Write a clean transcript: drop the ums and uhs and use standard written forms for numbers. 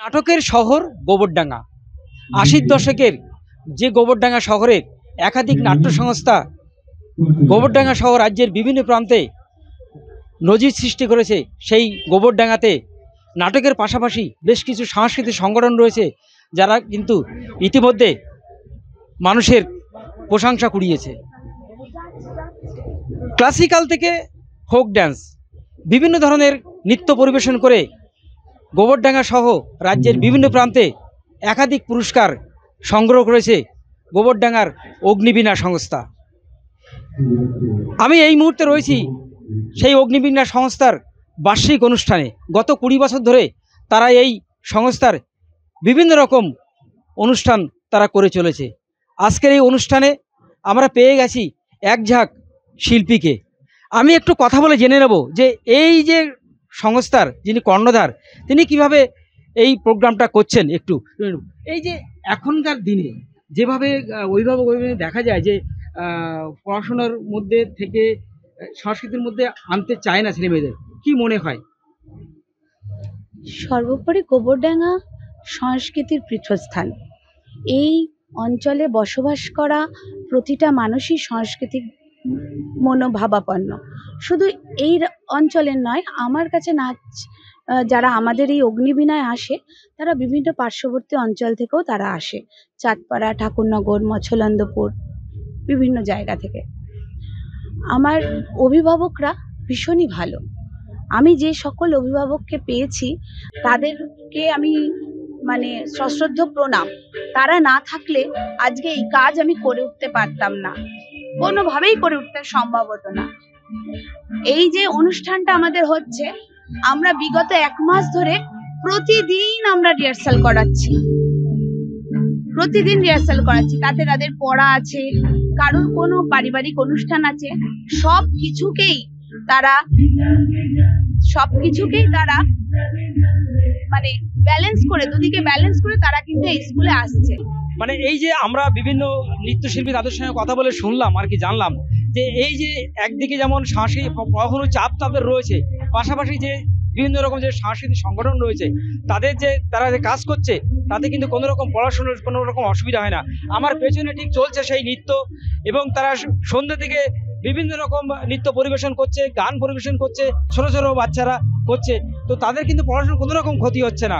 নাটকের শহর গোবরডাঙ্গা। ৮০-র দশকের যে গোবরডাঙ্গা শহরের একাধিক নাট্য সংস্থা গোবরডাঙ্গা সহ রাজ্যের বিভিন্ন প্রান্তে নজির সৃষ্টি করেছে। সেই গোবরডাঙ্গাতে নাটকের পাশাপাশি বেশ কিছু সাংস্কৃতিক সংগঠন রয়েছে, যারা কিন্তু ইতিমধ্যে মানুষের প্রশংসা কুড়িয়েছে। ক্লাসিক্যাল থেকে ফোক ড্যান্স, বিভিন্ন ধরনের নৃত্য পরিবেশন করে গোবরডাঙ্গা সহ রাজ্যের বিভিন্ন প্রান্তে একাধিক পুরস্কার সংগ্রহ করেছে গোবরডাঙ্গার অগ্নিবীণা সংস্থা। আমি এই মুহূর্তে রয়েছি সেই অগ্নিবীণা সংস্থার বার্ষিক অনুষ্ঠানে। গত ২০ বছর ধরে তারা এই সংস্থার বিভিন্ন রকম অনুষ্ঠান তারা করে চলেছে। আজকের এই অনুষ্ঠানে আমরা পেয়ে গেছি এক ঝাঁক শিল্পীকে। আমি একটু কথা বলে জেনে নেব যে এই যে সংস্থার যিনি কর্ণধার, তিনি কিভাবে এই প্রোগ্রামটা করছেন। একটু এই যে এখনকার দিনে যেভাবে অভিভাবক দেখা যায় যে পড়াশোনার মধ্যে থেকে সংস্কৃতির মধ্যে আনতে চায় না ছেলেমেয়েদের, কি মনে হয়? সর্বোপরি গোবরডাঙ্গা সংস্কৃতির পীঠস্থান। এই অঞ্চলে বসবাস করা প্রতিটা মানুষই সাংস্কৃতিক মনোভাবাপন্ন। শুধু এই অঞ্চলের নয়, আমার কাছে নাচ যারা আমাদের এই অগ্নিবীণায় আসে, তারা বিভিন্ন পার্শ্ববর্তী অঞ্চল থেকেও তারা আসে। চাঁদপাড়া, ঠাকুরনগর, মৎস্যলন্দপুর, বিভিন্ন জায়গা থেকে। আমার অভিভাবকরা ভীষণই ভালো। আমি যে সকল অভিভাবককে পেয়েছি তাদেরকে আমি সশ্রদ্ধ প্রণাম। তারা না থাকলে আজকে এই কাজ আমি করে উঠতে পারতাম না, কোনোভাবেই করে উঠতে সম্ভব হতো না। এই যে অনুষ্ঠানটা আমাদের হচ্ছে, আমরা বিগত 1 মাস ধরে প্রতিদিন আমরা রিহার্সাল করাচ্ছি, তাতে তাদের পড়া আছে, কারোর কোনো পারিবারিক অনুষ্ঠান আছে, সব কিছুকেই তারা ব্যালেন্স করে, দুদিকে ব্যালেন্স করে তারা কিন্তু এই স্কুলে আসছে। এই যে আমরা বিভিন্ন নৃত্যশিল্পী তাদের সঙ্গে কথা বলে শুনলাম আর কি, জানলাম যে এই যে একদিকে যেমন সাংস্কৃতিক কখনো চাপ তাদের রয়েছে, পাশাপাশি যে বিভিন্ন রকম যে সাংস্কৃতিক সংগঠন রয়েছে তারা যে কাজ করছে তাতে কিন্তু কোনো রকম পড়াশোনার কোনো রকম অসুবিধা হয় না। আমার পেছনে ঠিক চলছে সেই নৃত্য, এবং তারা সন্ধ্যে থেকে বিভিন্ন রকম নৃত্য পরিবেশন করছে, গান পরিবেশন করছে, ছোট ছোট বাচ্চারা করছে, তো তাদের কিন্তু পড়াশোনার কোনো রকম ক্ষতি হচ্ছে না।